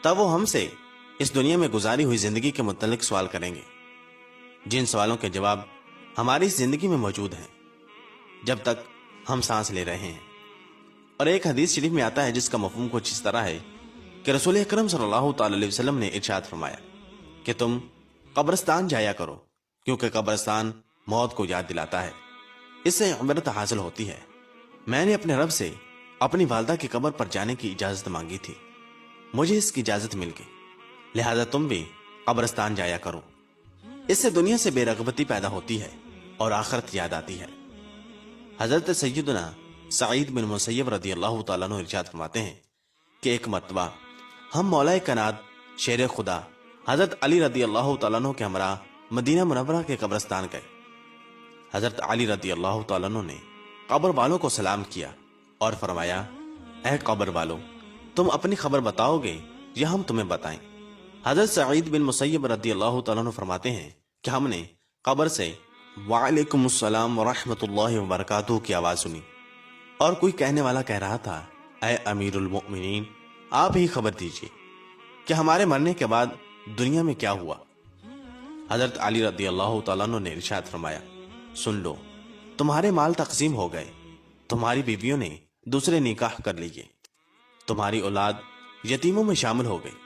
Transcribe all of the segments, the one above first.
تب وہ ہم سے اس دنیا میں گزاری ہوئی زندگی کے متعلق سوال کریں گے، جن سوالوں کے جواب ہماری اس زندگی میں موجود ہیں جب تک ہم سانس لے رہے ہیں۔ اور ایک حدیث شریف میں آتا ہے جس کا مفہوم کچھ اس طرح ہے کہ رسول اکرم صلی اللہ تعالی علیہ وسلم نے ارشاد فرمایا کہ تم قبرستان جایا کرو، کیونکہ قبرستان موت کو یاد دلاتا ہے، اس سے عبرت حاصل ہوتی ہے۔ میں نے اپنے رب سے اپنی والدہ کی قبر پر جانے کی اجازت مانگی تھی، مجھے اس کی اجازت مل گئی، لہذا تم بھی قبرستان جایا کرو۔ اس سے دنیا سے بے رغبتی پیدا ہوتی ہے اور آخرت یاد آتی ہے۔ حضرت سیدنا سعید بن مسیب رضی اللہ تعالیٰ عنہ ارشاد فرماتے ہیں کہ ایک مرتبہ ہم مولا کائنات شیر خدا حضرت علی رضی اللہ تعالیٰ عنہ کے ہمراہ مدینہ منورہ کے قبرستان گئے۔ حضرت علی رضی اللہ تعالیٰ عنہ نے قبر والوں کو سلام کیا اور فرمایا، اے قبر والوں، تم اپنی خبر بتاؤ گے یا ہم تمہیں بتائیں؟ حضرت سعید بن مسیب رضی اللہ تعالیٰ عنہ فرماتے ہیں کہ ہم نے قبر سے وعلیکم السلام ورحمۃ اللہ وبرکاتہ کی آواز سنی، اور کوئی کہنے والا کہہ رہا تھا، اے امیر المؤمنین، آپ ہی خبر دیجئے کہ ہمارے مرنے کے بعد دنیا میں کیا ہوا۔ حضرت علی رضی اللہ تعالیٰ عنہ نے ارشاد فرمایا، سن لو، تمہارے مال تقسیم ہو گئے، تمہاری بیویوں نے دوسرے نکاح کر لیے، تمہاری اولاد یتیموں میں شامل ہو گئی،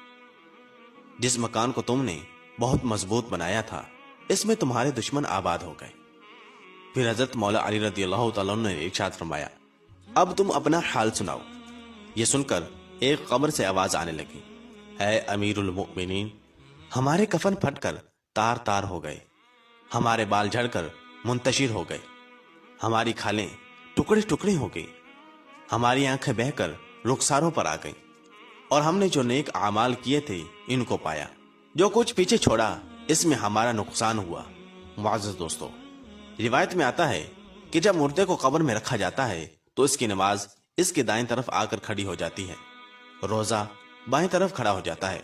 جس مکان کو تم نے بہت مضبوط بنایا تھا اس میں تمہارے دشمن آباد ہو گئے۔ پھر حضرت مولا علی رضی اللہ تعالیٰ عنہ نے ارشاد فرمایا، اب تم اپنا حال سناؤ۔ یہ سن کر ایک قبر سے آواز آنے لگی، اے امیر المؤمنین، ہمارے کفن پھٹ کر تار تار ہو گئے، ہمارے بال جھڑ کر منتشر ہو گئے، ہماری کھالیں ٹکڑے ٹکڑے ہو گئی، ہماری آنکھیں بہہ کر رخساروں پر آ گئیں، اور ہم نے جو نیک اعمال کیے تھے ان کو پایا، جو کچھ پیچھے چھوڑا اس میں ہمارا نقصان ہوا۔ معزز دوستو، روایت میں آتا ہے کہ جب مردے کو قبر میں رکھا جاتا ہے تو اس کی نماز اس کے دائیں طرف آ کر کھڑی ہو جاتی ہے، روزہ بائیں طرف کھڑا ہو جاتا ہے،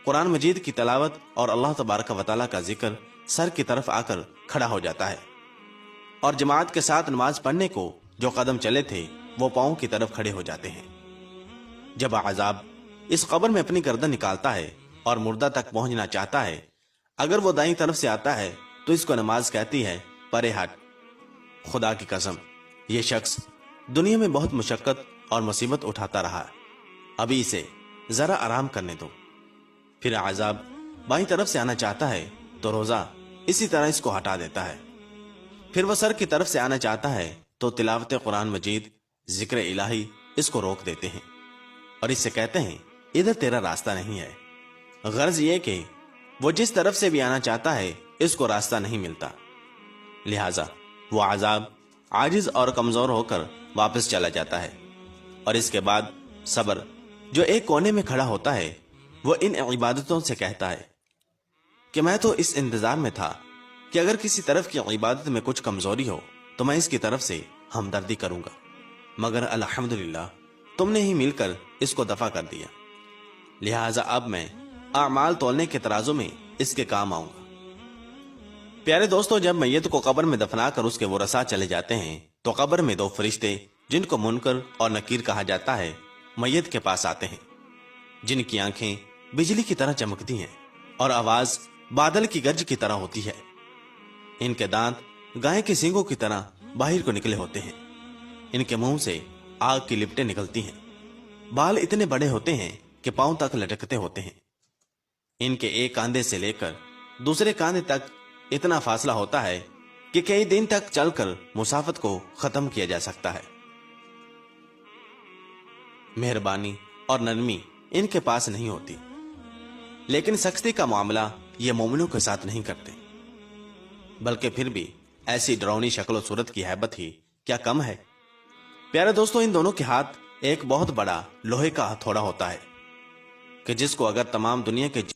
قرآن مجید کی تلاوت اور اللہ تبارک و تعالیٰ کا ذکر سر کی طرف آ کر کھڑا ہو جاتا ہے، اور جماعت کے ساتھ نماز پڑھنے کو جو قدم چلے تھے وہ پاؤں کی طرف کھڑے ہو جاتے ہیں۔ جب عذاب اس قبر میں اپنی گردن نکالتا ہے اور مردہ تک پہنچنا چاہتا ہے، اگر وہ دائیں طرف سے آتا ہے تو اس کو نماز کہتی ہے، پرے ہٹ، خدا کی قسم یہ شخص دنیا میں بہت مشقت اور مصیبت اٹھاتا رہا، ابھی اسے ذرا آرام کرنے دو۔ پھر عذاب بائیں طرف سے آنا چاہتا ہے تو روزہ اسی طرح اس کو ہٹا دیتا ہے۔ پھر وہ سر کی طرف سے آنا چاہتا ہے تو تلاوت قرآن مجید، ذکر الہی اس کو روک دیتے ہیں اور اس سے کہتے ہیں، ادھر تیرا راستہ نہیں ہے۔ غرض یہ کہ وہ جس طرف سے بھی آنا چاہتا ہے اس کو راستہ نہیں ملتا، لہٰذا وہ عذاب عاجز اور کمزور ہو کر واپس چلا جاتا ہے۔ اور اس کے بعد صبر جو ایک کونے میں کھڑا ہوتا ہے وہ ان عبادتوں سے کہتا ہے کہ میں تو اس انتظار میں تھا کہ اگر کسی طرف کی عبادت میں کچھ کمزوری ہو تو میں اس کی طرف سے ہمدردی کروں گا، مگر الحمدللہ تم نے ہی مل کر اس کو دفع کر دیا، لہٰذا اب میں اعمال تولنے کے ترازو میں اس کے کام آؤں گا۔ پیارے دوستو، جب میت کو قبر میں دفنا کر اس کے ورثاء چلے جاتے ہیں تو قبر میں دو فرشتے جن کو منکر اور نکیر کہا جاتا ہے میت کے پاس آتے ہیں، جن کی آنکھیں بجلی کی طرح چمکتی ہیں اور آواز بادل کی گرج کی طرح ہوتی ہے، ان کے دانت گائے کے سینگوں کی طرح باہر کو نکلے ہوتے ہیں، ان کے منہ سے آگ کی لپٹیں نکلتی ہیں، بال اتنے بڑے ہوتے ہیں کہ پاؤں تک لٹکتے ہوتے ہیں، ان کے ایک کاندھے سے لے کر دوسرے کاندھے تک اتنا فاصلہ ہوتا ہے کہ کئی دن تک چل کر مسافت کو ختم کیا جا سکتا ہے۔ مہربانی اور نرمی ان کے پاس نہیں ہوتی، لیکن سختی کا معاملہ یہ مومنوں کے ساتھ نہیں کرتے، بلکہ پھر بھی ایسی ڈراؤنی شکل و صورت کی ہیبت ہی کیا کم ہے۔ پیارے دوستو، ان دونوں کے ہاتھ ایک بہت بڑا لوہے کا ہتھوڑا ہوتا ہے کہ جس کو اگر تمام دنیا کے